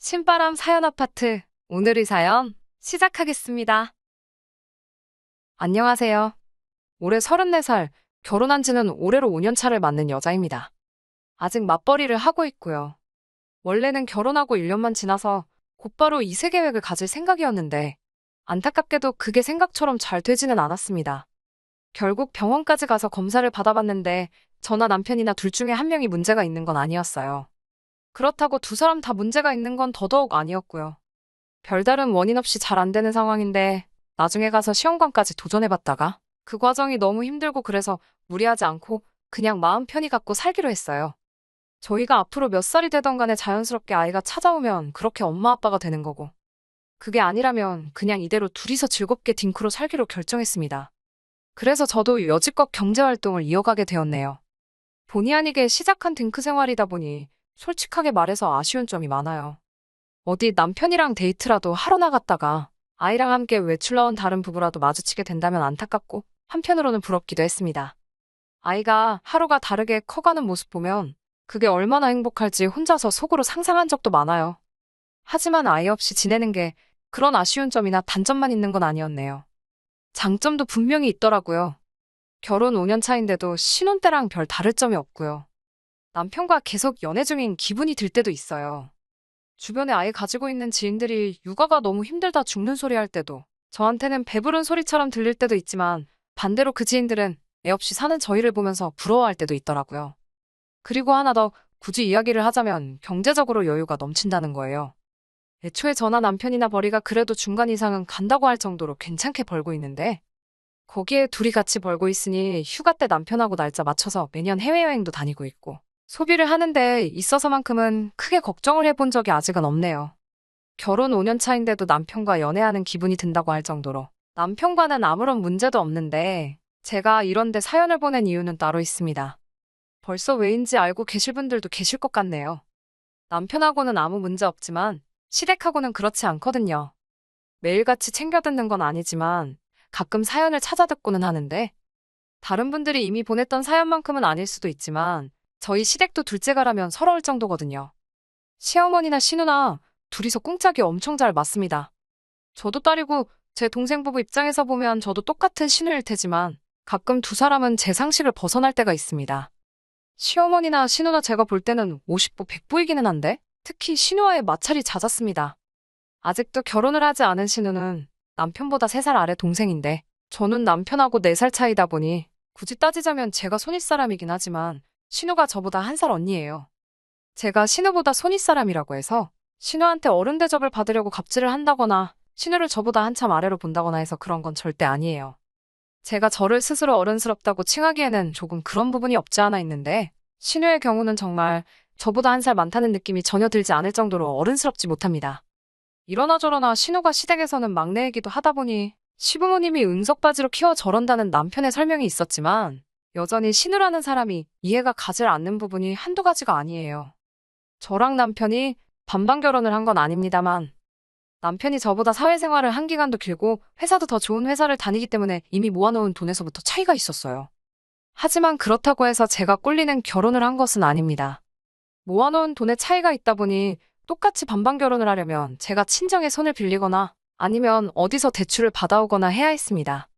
신바람 사연 아파트. 오늘의 사연 시작하겠습니다. 안녕하세요. 올해 34살, 결혼한 지는 올해로 5년 차를 맞는 여자입니다. 아직 맞벌이를 하고 있고요. 원래는 결혼하고 1년만 지나서 곧바로 이세 계획을 가질 생각이었는데 안타깝게도 그게 생각처럼 잘 되지는 않았습니다. 결국 병원까지 가서 검사를 받아봤는데 저나 남편이나 둘 중에 한 명이 문제가 있는 건 아니었어요. 그렇다고 두 사람 다 문제가 있는 건 더더욱 아니었고요. 별다른 원인 없이 잘 안 되는 상황인데 나중에 가서 시험관까지 도전해봤다가 그 과정이 너무 힘들고 그래서 무리하지 않고 그냥 마음 편히 갖고 살기로 했어요. 저희가 앞으로 몇 살이 되던 간에 자연스럽게 아이가 찾아오면 그렇게 엄마 아빠가 되는 거고 그게 아니라면 그냥 이대로 둘이서 즐겁게 딩크로 살기로 결정했습니다. 그래서 저도 여지껏 경제활동을 이어가게 되었네요. 본의 아니게 시작한 딩크 생활이다 보니 솔직하게 말해서 아쉬운 점이 많아요. 어디 남편이랑 데이트라도 하러 나갔다가 아이랑 함께 외출 나온 다른 부부라도 마주치게 된다면 안타깝고 한편으로는 부럽기도 했습니다. 아이가 하루가 다르게 커가는 모습 보면 그게 얼마나 행복할지 혼자서 속으로 상상한 적도 많아요. 하지만 아이 없이 지내는 게 그런 아쉬운 점이나 단점만 있는 건 아니었네요. 장점도 분명히 있더라고요. 결혼 5년 차인데도 신혼 때랑 별 다를 점이 없고요. 남편과 계속 연애 중인 기분이 들 때도 있어요. 주변에 아이 가지고 있는 지인들이 육아가 너무 힘들다 죽는 소리 할 때도 저한테는 배부른 소리처럼 들릴 때도 있지만 반대로 그 지인들은 애 없이 사는 저희를 보면서 부러워할 때도 있더라고요. 그리고 하나 더 굳이 이야기를 하자면 경제적으로 여유가 넘친다는 거예요. 애초에 저나 남편이나 벌이가 그래도 중간 이상은 간다고 할 정도로 괜찮게 벌고 있는데 거기에 둘이 같이 벌고 있으니 휴가 때 남편하고 날짜 맞춰서 매년 해외여행도 다니고 있고 소비를 하는 데 있어서만큼은 크게 걱정을 해본 적이 아직은 없네요. 결혼 5년 차인데도 남편과 연애하는 기분이 든다고 할 정도로 남편과는 아무런 문제도 없는데 제가 이런데 사연을 보낸 이유는 따로 있습니다. 벌써 왜인지 알고 계실 분들도 계실 것 같네요. 남편하고는 아무 문제 없지만 시댁하고는 그렇지 않거든요. 매일같이 챙겨 듣는 건 아니지만 가끔 사연을 찾아 듣고는 하는데 다른 분들이 이미 보냈던 사연만큼은 아닐 수도 있지만 저희 시댁도 둘째가라면 서러울 정도거든요. 시어머니나 시누나 둘이서 꿍짝이 엄청 잘 맞습니다. 저도 딸이고 제 동생 부부 입장에서 보면 저도 똑같은 시누일 테지만 가끔 두 사람은 제 상식을 벗어날 때가 있습니다. 시어머니나 시누나 제가 볼 때는 50보 100보이기는 한데 특히 시누와의 마찰이 잦았습니다. 아직도 결혼을 하지 않은 시누는 남편보다 3살 아래 동생인데 저는 남편하고 4살 차이다 보니 굳이 따지자면 제가 손윗사람이긴 하지만 신우가 저보다 1살 언니예요. 제가 신우보다 손윗사람이라고 해서 신우한테 어른 대접을 받으려고 갑질을 한다거나 신우를 저보다 한참 아래로 본다거나 해서 그런 건 절대 아니에요. 제가 저를 스스로 어른스럽다고 칭하기에는 조금 그런 부분이 없지 않아 있는데 신우의 경우는 정말 저보다 1살 많다는 느낌이 전혀 들지 않을 정도로 어른스럽지 못합니다. 이러나 저러나 신우가 시댁에서는 막내이기도 하다 보니 시부모님이 응석바지로 키워 저런다는 남편의 설명이 있었지만 여전히 신우라는 사람이 이해가 가질 않는 부분이 한두 가지가 아니에요. 저랑 남편이 반반 결혼을 한 건 아닙니다만 남편이 저보다 사회생활을 한 기간도 길고 회사도 더 좋은 회사를 다니기 때문에 이미 모아놓은 돈에서부터 차이가 있었어요. 하지만 그렇다고 해서 제가 꼴리는 결혼을 한 것은 아닙니다. 모아놓은 돈에 차이가 있다 보니 똑같이 반반 결혼을 하려면 제가 친정의 손을 빌리거나 아니면 어디서 대출을 받아오거나 해야 했습니다.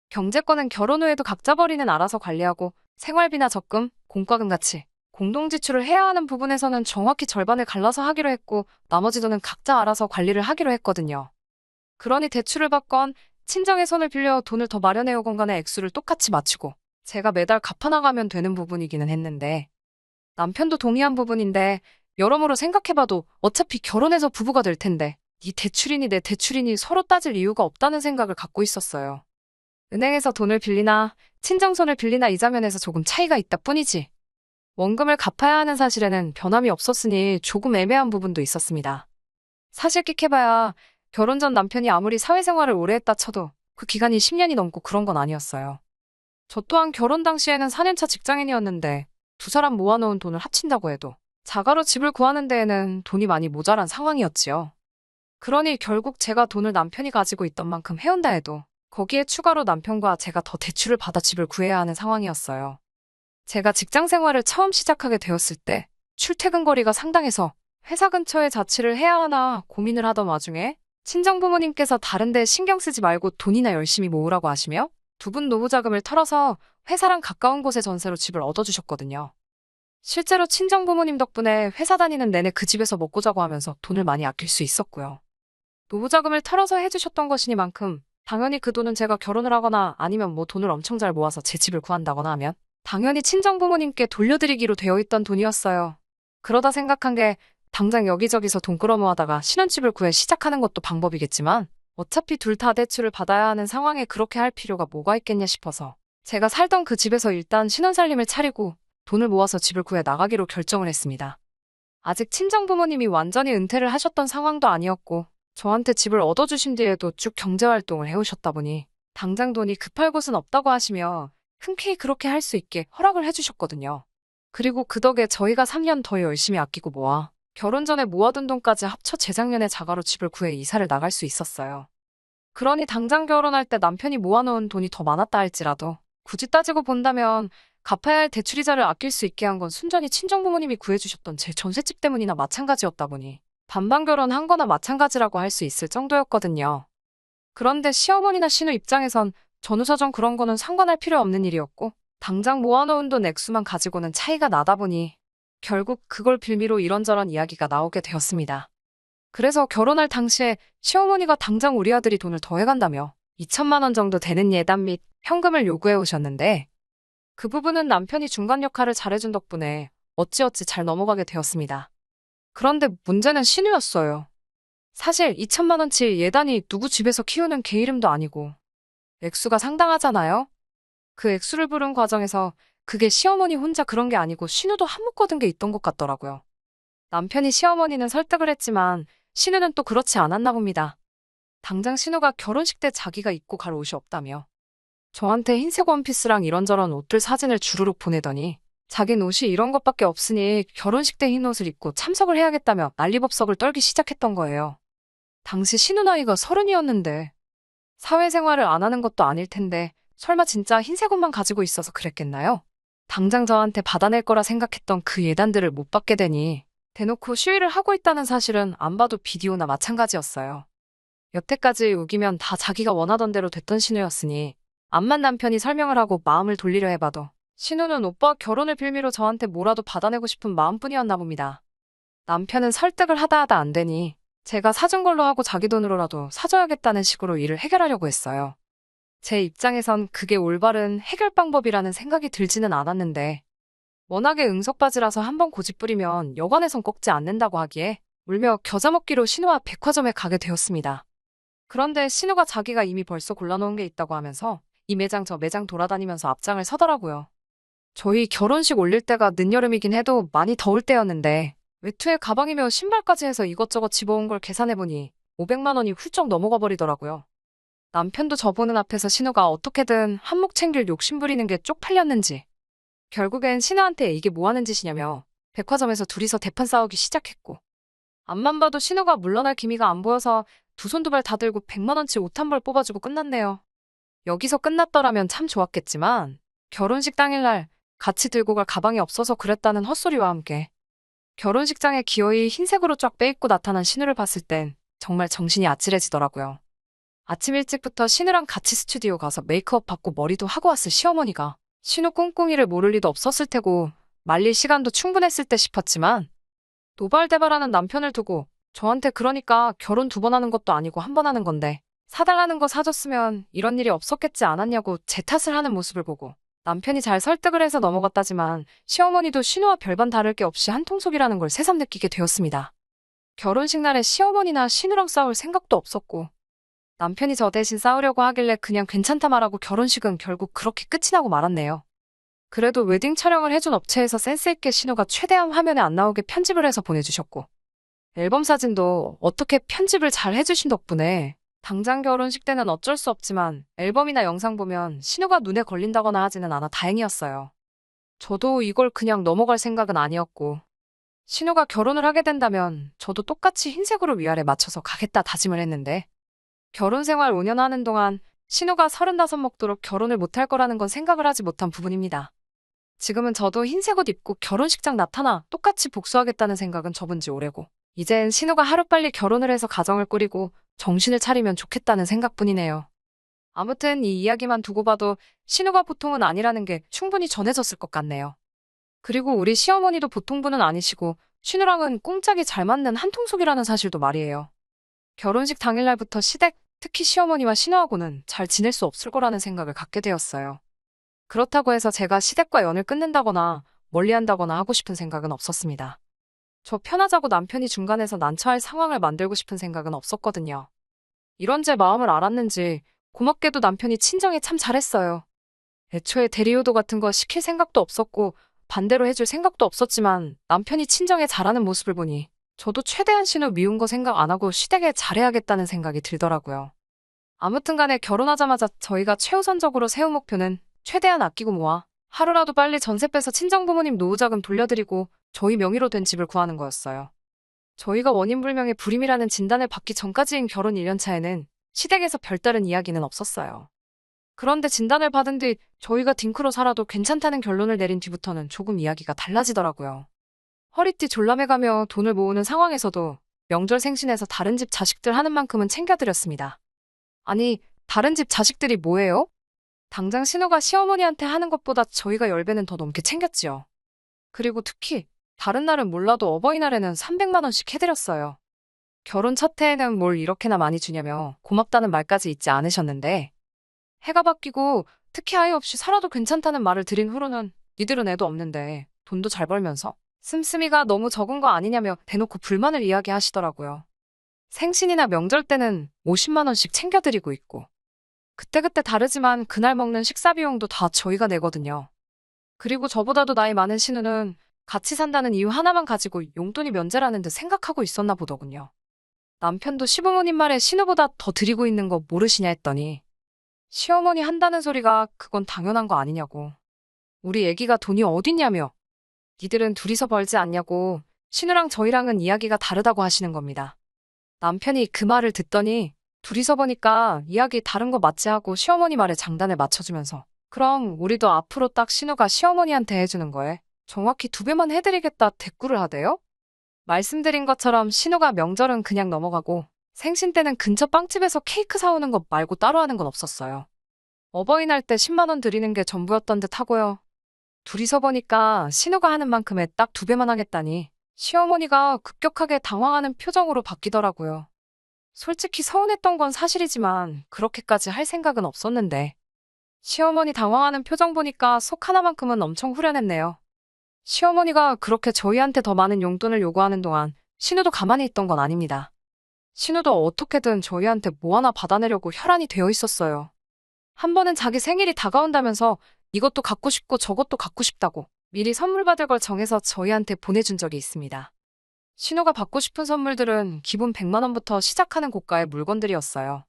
경제권은 결혼 후에도 각자 벌이는 알아서 관리하고 생활비나 적금, 공과금 같이 공동지출을 해야 하는 부분에서는 정확히 절반을 갈라서 하기로 했고 나머지 돈은 각자 알아서 관리를 하기로 했거든요. 그러니 대출을 받건 친정의 손을 빌려 돈을 더 마련해오건 간에 액수를 똑같이 맞추고 제가 매달 갚아나가면 되는 부분이기는 했는데 남편도 동의한 부분인데 여러모로 생각해봐도 어차피 결혼해서 부부가 될 텐데 네 대출이니 내 대출이니 서로 따질 이유가 없다는 생각을 갖고 있었어요. 은행에서 돈을 빌리나 친정손을 빌리나 이자면에서 조금 차이가 있다 뿐이지. 원금을 갚아야 하는 사실에는 변함이 없었으니 조금 애매한 부분도 있었습니다. 사실 끽해봐야 결혼 전 남편이 아무리 사회생활을 오래 했다 쳐도 그 기간이 10년이 넘고 그런 건 아니었어요. 저 또한 결혼 당시에는 4년차 직장인이었는데 두 사람 모아놓은 돈을 합친다고 해도 자가로 집을 구하는 데에는 돈이 많이 모자란 상황이었지요. 그러니 결국 제가 돈을 남편이 가지고 있던 만큼 해온다 해도 거기에 추가로 남편과 제가 더 대출을 받아 집을 구해야 하는 상황이었어요. 제가 직장 생활을 처음 시작하게 되었을 때 출퇴근 거리가 상당해서 회사 근처에 자취를 해야 하나 고민을 하던 와중에 친정 부모님께서 다른 데 신경 쓰지 말고 돈이나 열심히 모으라고 하시며 두 분 노후 자금을 털어서 회사랑 가까운 곳에 전세로 집을 얻어주셨거든요. 실제로 친정 부모님 덕분에 회사 다니는 내내 그 집에서 먹고 자고 하면서 돈을 많이 아낄 수 있었고요. 노후 자금을 털어서 해주셨던 것이니만큼 당연히 그 돈은 제가 결혼을 하거나 아니면 뭐 돈을 엄청 잘 모아서 제 집을 구한다거나 하면 당연히 친정 부모님께 돌려드리기로 되어 있던 돈이었어요. 그러다 생각한 게 당장 여기저기서 돈 끌어모아다가 신혼집을 구해 시작하는 것도 방법이겠지만 어차피 둘 다 대출을 받아야 하는 상황에 그렇게 할 필요가 뭐가 있겠냐 싶어서 제가 살던 그 집에서 일단 신혼살림을 차리고 돈을 모아서 집을 구해 나가기로 결정을 했습니다. 아직 친정 부모님이 완전히 은퇴를 하셨던 상황도 아니었고 저한테 집을 얻어주신 뒤에도 쭉 경제활동을 해오셨다 보니 당장 돈이 급할 곳은 없다고 하시며 흔쾌히 그렇게 할 수 있게 허락을 해주셨거든요. 그리고 그 덕에 저희가 3년 더 열심히 아끼고 모아 결혼 전에 모아둔 돈까지 합쳐 재작년에 자가로 집을 구해 이사를 나갈 수 있었어요. 그러니 당장 결혼할 때 남편이 모아놓은 돈이 더 많았다 할지라도 굳이 따지고 본다면 갚아야 할 대출이자를 아낄 수 있게 한 건 순전히 친정부모님이 구해주셨던 제 전셋집 때문이나 마찬가지였다 보니 반반 결혼한 거나 마찬가지라고 할 수 있을 정도였거든요. 그런데 시어머니나 시누 입장에선 전후사정 그런 거는 상관할 필요 없는 일이었고 당장 모아놓은 돈 액수만 가지고는 차이가 나다 보니 결국 그걸 빌미로 이런저런 이야기가 나오게 되었습니다. 그래서 결혼할 당시에 시어머니가 당장 우리 아들이 돈을 더 해간다며 2천만 원 정도 되는 예단 및 현금을 요구해 오셨는데 그 부분은 남편이 중간 역할을 잘해준 덕분에 어찌어찌 잘 넘어가게 되었습니다. 그런데 문제는 신우였어요. 사실 2천만 원치 예단이 누구 집에서 키우는 개 이름도 아니고 액수가 상당하잖아요? 그 액수를 부른 과정에서 그게 시어머니 혼자 그런 게 아니고 신우도 한묶어둔 게 있던 것 같더라고요. 남편이 시어머니는 설득을 했지만 신우는 또 그렇지 않았나 봅니다. 당장 신우가 결혼식 때 자기가 입고 갈 옷이 없다며 저한테 흰색 원피스랑 이런저런 옷들 사진을 주르륵 보내더니 자긴 옷이 이런 것밖에 없으니 결혼식 때 흰 옷을 입고 참석을 해야겠다며 난리법석을 떨기 시작했던 거예요. 당시 신우 나이가 30이었는데 사회생활을 안 하는 것도 아닐 텐데 설마 진짜 흰색 옷만 가지고 있어서 그랬겠나요? 당장 저한테 받아낼 거라 생각했던 그 예단들을 못 받게 되니 대놓고 시위를 하고 있다는 사실은 안 봐도 비디오나 마찬가지였어요. 여태까지 우기면 다 자기가 원하던 대로 됐던 신우였으니 암만 남편이 설명을 하고 마음을 돌리려 해봐도 신우는 오빠 결혼을 빌미로 저한테 뭐라도 받아내고 싶은 마음뿐이었나 봅니다. 남편은 설득을 하다 안 되니 제가 사준 걸로 하고 자기 돈으로라도 사줘야겠다는 식으로 일을 해결하려고 했어요. 제 입장에선 그게 올바른 해결 방법이라는 생각이 들지는 않았는데 워낙에 응석바지라서 한번 고집 부리면 여관에선 꺾지 않는다고 하기에 울며 겨자 먹기로 신우와 백화점에 가게 되었습니다. 그런데 신우가 자기가 이미 벌써 골라놓은 게 있다고 하면서 이 매장 저 매장 돌아다니면서 앞장을 서더라고요. 저희 결혼식 올릴 때가 늦여름이긴 해도 많이 더울 때였는데 외투에 가방이며 신발까지 해서 이것저것 집어온 걸 계산해보니 500만 원이 훌쩍 넘어가 버리더라고요. 남편도 저 보는 앞에서 신우가 어떻게든 한몫 챙길 욕심 부리는 게 쪽팔렸는지 결국엔 신우한테 이게 뭐 하는 짓이냐며 백화점에서 둘이서 대판 싸우기 시작했고 앞만 봐도 신우가 물러날 기미가 안 보여서 두 손 두 발 다 들고 100만 원치 옷 한 벌 뽑아주고 끝났네요. 여기서 끝났더라면 참 좋았겠지만 결혼식 당일날 같이 들고 갈 가방이 없어서 그랬다는 헛소리와 함께 결혼식장에 기어이 흰색으로 쫙 빼입고 나타난 신우를 봤을 땐 정말 정신이 아찔해지더라고요. 아침 일찍부터 신우랑 같이 스튜디오 가서 메이크업 받고 머리도 하고 왔을 시어머니가 신우 꿍꿍이를 모를 리도 없었을 테고 말릴 시간도 충분했을 때 싶었지만 노발대발하는 남편을 두고 저한테 그러니까 결혼 2번 하는 것도 아니고 1번 하는 건데 사달라는 거 사줬으면 이런 일이 없었겠지 않았냐고 제 탓을 하는 모습을 보고 남편이 잘 설득을 해서 넘어갔다지만 시어머니도 신우와 별반 다를 게 없이 한통속이라는 걸 새삼 느끼게 되었습니다. 결혼식 날에 시어머니나 신우랑 싸울 생각도 없었고 남편이 저 대신 싸우려고 하길래 그냥 괜찮다 말하고 결혼식은 결국 그렇게 끝이 나고 말았네요. 그래도 웨딩 촬영을 해준 업체에서 센스있게 신우가 최대한 화면에 안 나오게 편집을 해서 보내주셨고 앨범 사진도 어떻게 편집을 잘 해주신 덕분에 당장 결혼식 때는 어쩔 수 없지만 앨범이나 영상 보면 신우가 눈에 걸린다거나 하지는 않아 다행이었어요. 저도 이걸 그냥 넘어갈 생각은 아니었고 신우가 결혼을 하게 된다면 저도 똑같이 흰색으로 위아래 맞춰서 가겠다 다짐을 했는데 결혼 생활 5년 하는 동안 신우가 35 먹도록 결혼을 못할 거라는 건 생각을 하지 못한 부분입니다. 지금은 저도 흰색 옷 입고 결혼식장 나타나 똑같이 복수하겠다는 생각은 접은 지 오래고, 이젠 신우가 하루빨리 결혼을 해서 가정을 꾸리고 정신을 차리면 좋겠다는 생각뿐이네요. 아무튼 이 이야기만 두고 봐도 신우가 보통은 아니라는 게 충분히 전해졌을 것 같네요. 그리고 우리 시어머니도 보통 분은 아니시고 신우랑은 꽁짝이 잘 맞는 한통속이라는 사실도 말이에요. 결혼식 당일날부터 시댁, 특히 시어머니와 신우하고는 잘 지낼 수 없을 거라는 생각을 갖게 되었어요. 그렇다고 해서 제가 시댁과 연을 끊는다거나 멀리한다거나 하고 싶은 생각은 없었습니다. 저 편하자고 남편이 중간에서 난처할 상황을 만들고 싶은 생각은 없었거든요. 이런 제 마음을 알았는지 고맙게도 남편이 친정에 참 잘했어요. 애초에 대리효도 같은 거 시킬 생각도 없었고 반대로 해줄 생각도 없었지만 남편이 친정에 잘하는 모습을 보니 저도 최대한 신우 미운 거 생각 안 하고 시댁에 잘해야겠다는 생각이 들더라고요. 아무튼 간에 결혼하자마자 저희가 최우선적으로 세운 목표는 최대한 아끼고 모아 하루라도 빨리 전세 빼서 친정부모님 노후자금 돌려드리고 저희 명의로 된 집을 구하는 거였어요. 저희가 원인불명의 불임이라는 진단을 받기 전까지인 결혼 1년 차에는 시댁에서 별다른 이야기는 없었어요. 그런데 진단을 받은 뒤 저희가 딩크로 살아도 괜찮다는 결론을 내린 뒤부터는 조금 이야기가 달라지더라고요. 허리띠 졸라매가며 돈을 모으는 상황에서도 명절 생신에서 다른 집 자식들 하는 만큼은 챙겨드렸습니다. 아니, 다른 집 자식들이 뭐예요? 당장 신우가 시어머니한테 하는 것보다 저희가 10배는 더 넘게 챙겼지요. 그리고 특히 다른 날은 몰라도 어버이날에는 300만 원씩 해드렸어요. 결혼 첫 해에는 뭘 이렇게나 많이 주냐며 고맙다는 말까지 잊지 않으셨는데 해가 바뀌고 특히 아이 없이 살아도 괜찮다는 말을 드린 후로는 니들은 애도 없는데 돈도 잘 벌면서 씀씀이가 너무 적은 거 아니냐며 대놓고 불만을 이야기하시더라고요. 생신이나 명절 때는 50만 원씩 챙겨드리고 있고 그때그때 다르지만 그날 먹는 식사 비용도 다 저희가 내거든요. 그리고 저보다도 나이 많은 신우는 같이 산다는 이유 하나만 가지고 용돈이 면제라는 듯 생각하고 있었나 보더군요. 남편도 시부모님 말에 신우보다 더 드리고 있는 거 모르시냐 했더니 시어머니 한다는 소리가 그건 당연한 거 아니냐고. 우리 애기가 돈이 어딨냐며. 니들은 둘이서 벌지 않냐고 신우랑 저희랑은 이야기가 다르다고 하시는 겁니다. 남편이 그 말을 듣더니 둘이서 보니까 이야기 다른 거 맞지 하고 시어머니 말에 장단을 맞춰주면서 그럼 우리도 앞으로 딱 신우가 시어머니한테 해주는 거에 정확히 2배만 해드리겠다 대꾸를 하대요? 말씀드린 것처럼 신우가 명절은 그냥 넘어가고 생신 때는 근처 빵집에서 케이크 사오는 것 말고 따로 하는 건 없었어요. 어버이날 때 10만 원 드리는 게 전부였던 듯 하고요. 둘이서 보니까 신우가 하는 만큼에 딱 2배만 하겠다니 시어머니가 급격하게 당황하는 표정으로 바뀌더라고요. 솔직히 서운했던 건 사실이지만 그렇게까지 할 생각은 없었는데 시어머니 당황하는 표정 보니까 속 하나만큼은 엄청 후련했네요. 시어머니가 그렇게 저희한테 더 많은 용돈을 요구하는 동안 신우도 가만히 있던 건 아닙니다. 신우도 어떻게든 저희한테 뭐 하나 받아내려고 혈안이 되어 있었어요. 한 번은 자기 생일이 다가온다면서 이것도 갖고 싶고 저것도 갖고 싶다고 미리 선물 받을 걸 정해서 저희한테 보내준 적이 있습니다. 신우가 받고 싶은 선물들은 기본 100만 원부터 시작하는 고가의 물건들이었어요.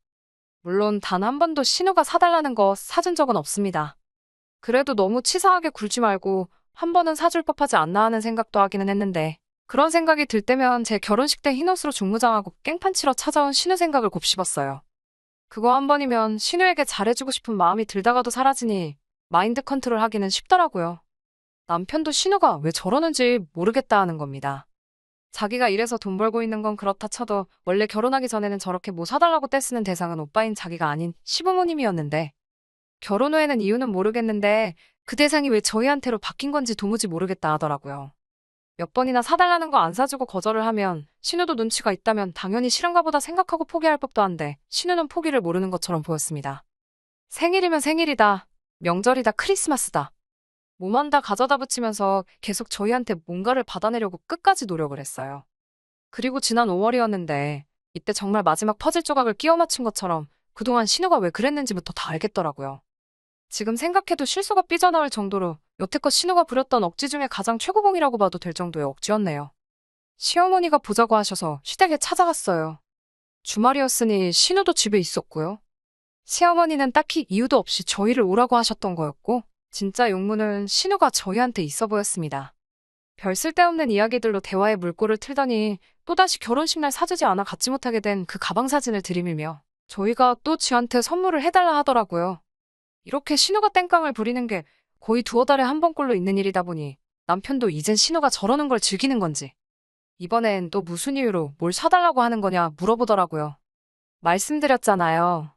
물론 단 한 번도 신우가 사달라는 거 사준 적은 없습니다. 그래도 너무 치사하게 굴지 말고 한 번은 사줄 법하지 않나 하는 생각도 하기는 했는데 그런 생각이 들 때면 제 결혼식 때 흰옷으로 중무장하고 깽판 치러 찾아온 신우 생각을 곱씹었어요. 그거 한 번이면 신우에게 잘해주고 싶은 마음이 들다가도 사라지니 마인드 컨트롤 하기는 쉽더라고요. 남편도 신우가 왜 저러는지 모르겠다 하는 겁니다. 자기가 이래서 돈 벌고 있는 건 그렇다 쳐도 원래 결혼하기 전에는 저렇게 뭐 사달라고 떼쓰는 대상은 오빠인 자기가 아닌 시부모님이었는데 결혼 후에는 이유는 모르겠는데 그 대상이 왜 저희한테로 바뀐 건지 도무지 모르겠다 하더라고요. 몇 번이나 사달라는 거 안 사주고 거절을 하면 신우도 눈치가 있다면 당연히 싫은가 보다 생각하고 포기할 법도 한데 신우는 포기를 모르는 것처럼 보였습니다. 생일이면 생일이다. 명절이다. 크리스마스다. 뭐만 다 가져다 붙이면서 계속 저희한테 뭔가를 받아내려고 끝까지 노력을 했어요. 그리고 지난 5월이었는데 이때 정말 마지막 퍼즐 조각을 끼워 맞춘 것처럼 그동안 신우가 왜 그랬는지부터 다 알겠더라고요. 지금 생각해도 실수가 삐져나올 정도로 여태껏 신우가 부렸던 억지 중에 가장 최고봉이라고 봐도 될 정도의 억지였네요. 시어머니가 보자고 하셔서 시댁에 찾아갔어요. 주말이었으니 신우도 집에 있었고요. 시어머니는 딱히 이유도 없이 저희를 오라고 하셨던 거였고 진짜 용무는 신우가 저희한테 있어 보였습니다. 별 쓸데없는 이야기들로 대화의 물꼬를 틀더니 또다시 결혼식 날 사주지 않아 갖지 못하게 된 그 가방 사진을 들이밀며 저희가 또 쥐한테 선물을 해달라 하더라고요. 이렇게 신우가 땡깡을 부리는 게 거의 두어 달에 한 번꼴로 있는 일이다 보니 남편도 이젠 신우가 저러는 걸 즐기는 건지 이번엔 또 무슨 이유로 뭘 사달라고 하는 거냐 물어보더라고요. 말씀드렸잖아요.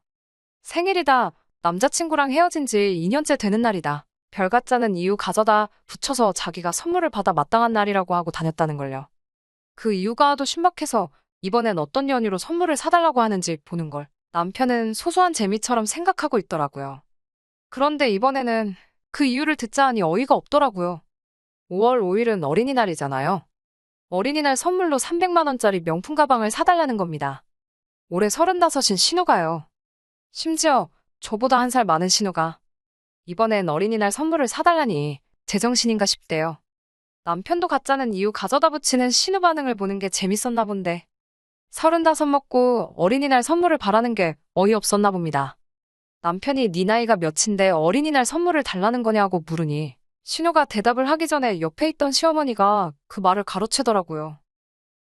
생일이다. 남자친구랑 헤어진 지 2년째 되는 날이다. 별 같자는 이유 가져다 붙여서 자기가 선물을 받아 마땅한 날이라고 하고 다녔다는 걸요. 그 이유가 하도 신박해서 이번엔 어떤 연유로 선물을 사달라고 하는지 보는 걸 남편은 소소한 재미처럼 생각하고 있더라고요. 그런데 이번에는 그 이유를 듣자 하니 어이가 없더라고요. 5월 5일은 어린이날이잖아요. 어린이날 선물로 300만 원짜리 명품 가방을 사달라는 겁니다. 올해 35인 신우가요. 심지어 저보다 한 살 많은 신우가 이번엔 어린이날 선물을 사달라니 제정신인가 싶대요. 남편도 가짜는 이유 가져다 붙이는 신우 반응을 보는 게 재밌었나 본데 35 먹고 어린이날 선물을 바라는 게 어이없었나 봅니다. 남편이 네 나이가 몇인데 어린이날 선물을 달라는 거냐고 물으니 신우가 대답을 하기 전에 옆에 있던 시어머니가 그 말을 가로채더라고요.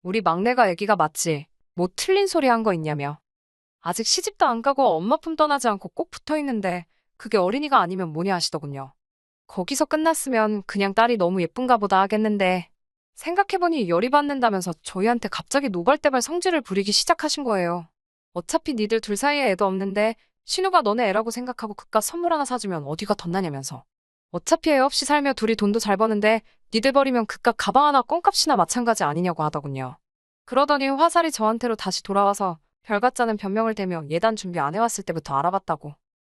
우리 막내가 애기가 맞지? 뭐 틀린 소리 한 거 있냐며. 아직 시집도 안 가고 엄마 품 떠나지 않고 꼭 붙어 있는데 그게 어린이가 아니면 뭐냐 하시더군요. 거기서 끝났으면 그냥 딸이 너무 예쁜가 보다 하겠는데 생각해보니 열이 받는다면서 저희한테 갑자기 노발대발 성질을 부리기 시작하신 거예요. 어차피 니들 둘 사이에 애도 없는데 신우가 너네 애라고 생각하고 그깟 선물 하나 사주면 어디가 덧나냐면서. 어차피 애 없이 살며 둘이 돈도 잘 버는데 니들 버리면 그깟 가방 하나 껌값이나 마찬가지 아니냐고 하더군요. 그러더니 화살이 저한테로 다시 돌아와서 별같자는 변명을 대며 예단 준비 안 해왔을 때부터 알아봤다고.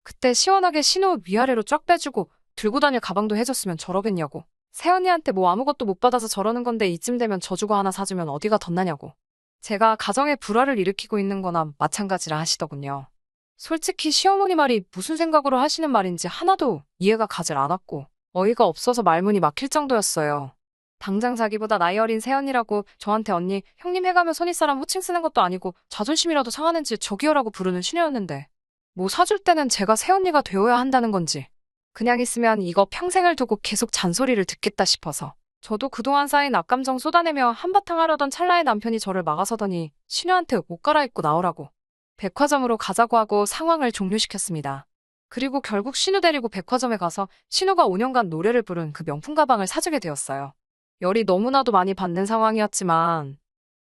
그때 시원하게 신우 위아래로 쫙 빼주고 들고 다닐 가방도 해줬으면 저러겠냐고. 새언니한테 뭐 아무것도 못 받아서 저러는 건데 이쯤 되면 져주고 하나 사주면 어디가 덧나냐고. 제가 가정에 불화를 일으키고 있는 거나 마찬가지라 하시더군요. 솔직히 시어머니 말이 무슨 생각으로 하시는 말인지 하나도 이해가 가질 않았고 어이가 없어서 말문이 막힐 정도였어요. 당장 자기보다 나이 어린 새언니라고 저한테 언니, 형님 해가며 손윗사람 호칭 쓰는 것도 아니고 자존심이라도 상하는지 저기요라고 부르는 신우였는데 뭐 사줄 때는 제가 새언니가 되어야 한다는 건지 그냥 있으면 이거 평생을 두고 계속 잔소리를 듣겠다 싶어서 저도 그동안 쌓인 악감정 쏟아내며 한바탕 하려던 찰나에 남편이 저를 막아서더니 신우한테 옷 갈아입고 나오라고 백화점으로 가자고 하고 상황을 종료시켰습니다. 그리고 결국 신우 데리고 백화점에 가서 신우가 5년간 노래를 부른 그 명품 가방을 사주게 되었어요. 열이 너무나도 많이 받는 상황이었지만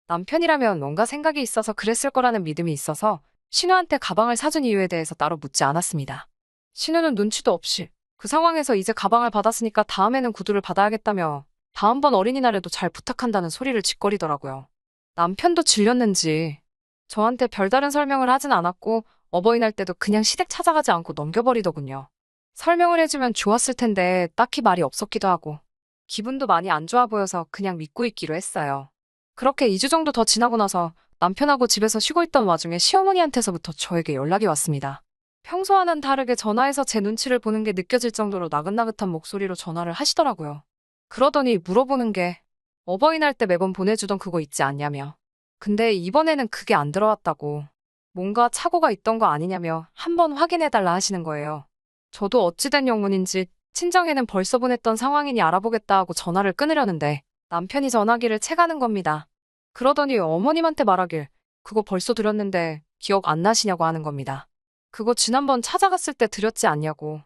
남편이라면 뭔가 생각이 있어서 그랬을 거라는 믿음이 있어서 신우한테 가방을 사준 이유에 대해서 따로 묻지 않았습니다. 신우는 눈치도 없이 그 상황에서 이제 가방을 받았으니까 다음에는 구두를 받아야겠다며 다음번 어린이날에도 잘 부탁한다는 소리를 짓거리더라고요. 남편도 질렸는지 저한테 별다른 설명을 하진 않았고 어버이날 때도 그냥 시댁 찾아가지 않고 넘겨버리더군요. 설명을 해주면 좋았을 텐데 딱히 말이 없었기도 하고 기분도 많이 안 좋아 보여서 그냥 믿고 있기로 했어요. 그렇게 2주 정도 더 지나고 나서 남편하고 집에서 쉬고 있던 와중에 시어머니한테서부터 저에게 연락이 왔습니다. 평소와는 다르게 전화해서 제 눈치를 보는 게 느껴질 정도로 나긋나긋한 목소리로 전화를 하시더라고요. 그러더니 물어보는 게 어버이날 때 매번 보내주던 그거 있지 않냐며. 근데 이번에는 그게 안 들어왔다고. 뭔가 착오가 있던 거 아니냐며 한번 확인해달라 하시는 거예요. 저도 어찌된 영문인지 친정에는 벌써 보냈던 상황이니 알아보겠다 하고 전화를 끊으려는데 남편이 전화기를 채가는 겁니다. 그러더니 어머님한테 말하길 그거 벌써 드렸는데 기억 안 나시냐고 하는 겁니다. 그거 지난번 찾아갔을 때 드렸지 않냐고.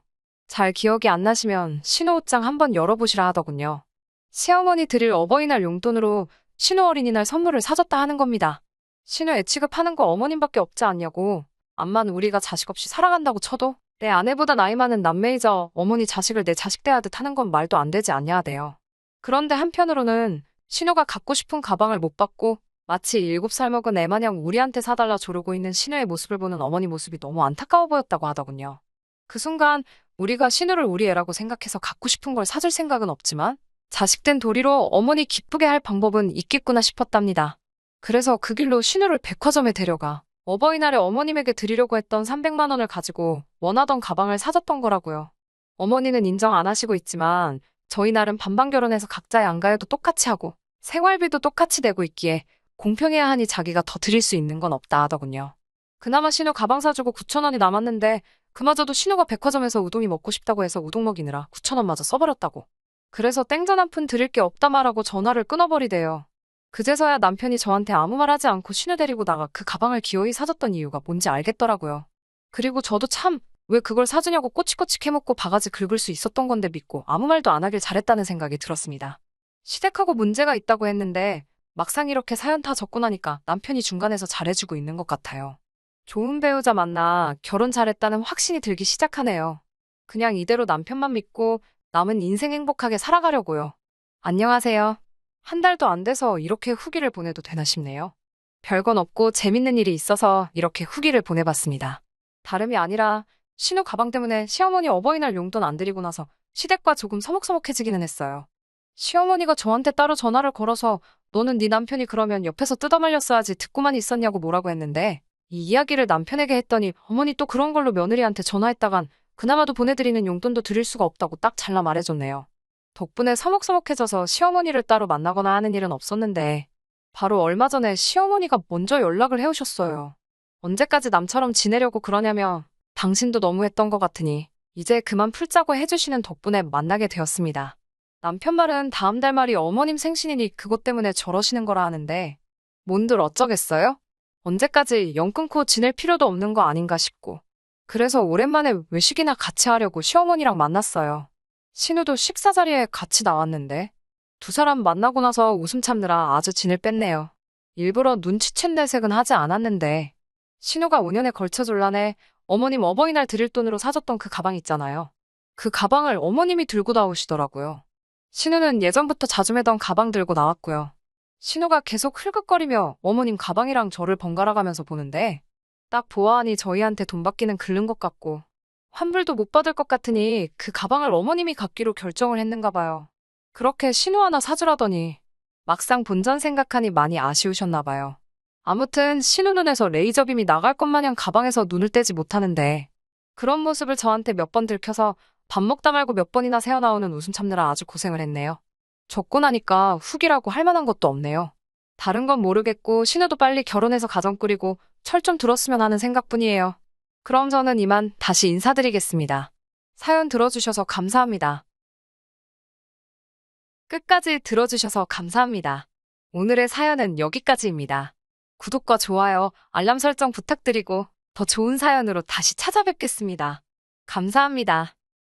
잘 기억이 안 나시면 신우 옷장 한번 열어보시라 하더군요. 시어머니 드릴 어버이날 용돈으로 신우 어린이날 선물을 사줬다 하는 겁니다. 신우 애 취급하는 거 어머님밖에 없지 않냐고. 암만 우리가 자식 없이 살아간다고 쳐도 내 아내보다 나이 많은 남매이자 어머니 자식을 내 자식 대하듯 하는 건 말도 안 되지 않냐 하대요. 그런데 한편으로는 신우가 갖고 싶은 가방을 못 받고 마치 7살 먹은 애 마냥 우리한테 사달라 조르고 있는 신우의 모습을 보는 어머니 모습이 너무 안타까워 보였다고 하더군요. 그 순간 우리가 신우를 우리 애라고 생각해서 갖고 싶은 걸 사줄 생각은 없지만 자식된 도리로 어머니 기쁘게 할 방법은 있겠구나 싶었답니다. 그래서 그 길로 신우를 백화점에 데려가 어버이날에 어머님에게 드리려고 했던 300만 원을 가지고 원하던 가방을 사줬던 거라고요. 어머니는 인정 안 하시고 있지만 저희 날은 반반 결혼해서 각자의 안가에도 똑같이 하고 생활비도 똑같이 내고 있기에 공평해야 하니 자기가 더 드릴 수 있는 건 없다 하더군요. 그나마 신우 가방 사주고 9천 원이 남았는데 그마저도 신우가 백화점에서 우동이 먹고 싶다고 해서 우동 먹이느라 9천 원마저 써버렸다고. 그래서 땡전 한 푼 드릴 게 없다 말하고 전화를 끊어버리대요. 그제서야 남편이 저한테 아무 말 하지 않고 신우 데리고 나가 그 가방을 기어이 사줬던 이유가 뭔지 알겠더라고요. 그리고 저도 참 왜 그걸 사주냐고 꼬치꼬치 캐묻고 바가지 긁을 수 있었던 건데 믿고 아무 말도 안 하길 잘했다는 생각이 들었습니다. 시댁하고 문제가 있다고 했는데 막상 이렇게 사연 다 적고 나니까 남편이 중간에서 잘해주고 있는 것 같아요. 좋은 배우자 만나 결혼 잘했다는 확신이 들기 시작하네요. 그냥 이대로 남편만 믿고 남은 인생 행복하게 살아가려고요. 안녕하세요. 한 달도 안 돼서 이렇게 후기를 보내도 되나 싶네요. 별건 없고 재밌는 일이 있어서 이렇게 후기를 보내봤습니다. 다름이 아니라 신우 가방 때문에 시어머니 어버이날 용돈 안 드리고 나서 시댁과 조금 서먹서먹해지기는 했어요. 시어머니가 저한테 따로 전화를 걸어서 너는 네 남편이 그러면 옆에서 뜯어말렸어야지 듣고만 있었냐고 뭐라고 했는데 이 이야기를 남편에게 했더니 어머니 또 그런 걸로 며느리한테 전화했다간 그나마도 보내드리는 용돈도 드릴 수가 없다고 딱 잘라 말해줬네요. 덕분에 서먹서먹해져서 시어머니를 따로 만나거나 하는 일은 없었는데 바로 얼마 전에 시어머니가 먼저 연락을 해오셨어요. 언제까지 남처럼 지내려고 그러냐며 당신도 너무했던 것 같으니 이제 그만 풀자고 해주시는 덕분에 만나게 되었습니다. 남편 말은 다음 달 말이 어머님 생신이니 그것 때문에 저러시는 거라 하는데 뭔들 어쩌겠어요? 언제까지 연 끊고 지낼 필요도 없는 거 아닌가 싶고 그래서 오랜만에 외식이나 같이 하려고 시어머니랑 만났어요. 신우도 식사 자리에 같이 나왔는데 두 사람 만나고 나서 웃음 참느라 아주 진을 뺐네요. 일부러 눈치챈 내색은 하지 않았는데 신우가 5년에 걸쳐 졸라내 어머님 어버이날 드릴 돈으로 사줬던 그 가방 있잖아요. 그 가방을 어머님이 들고 나오시더라고요. 신우는 예전부터 자주 매던 가방 들고 나왔고요. 신우가 계속 흘끗거리며 어머님 가방이랑 저를 번갈아 가면서 보는데 딱 보아하니 저희한테 돈 받기는 글른 것 같고 환불도 못 받을 것 같으니 그 가방을 어머님이 갖기로 결정을 했는가 봐요. 그렇게 신우 하나 사주라더니 막상 본전 생각하니 많이 아쉬우셨나 봐요. 아무튼 신우 눈에서 레이저빔이 나갈 것 마냥 가방에서 눈을 떼지 못하는데 그런 모습을 저한테 몇 번 들켜서 밥 먹다 말고 몇 번이나 새어나오는 웃음 참느라 아주 고생을 했네요. 적고 나니까 후기라고 할 만한 것도 없네요. 다른 건 모르겠고 신우도 빨리 결혼해서 가정 꾸리고 철 좀 들었으면 하는 생각뿐이에요. 그럼 저는 이만 다시 인사드리겠습니다. 사연 들어주셔서 감사합니다. 끝까지 들어주셔서 감사합니다. 오늘의 사연은 여기까지입니다. 구독과 좋아요, 알람 설정 부탁드리고 더 좋은 사연으로 다시 찾아뵙겠습니다. 감사합니다.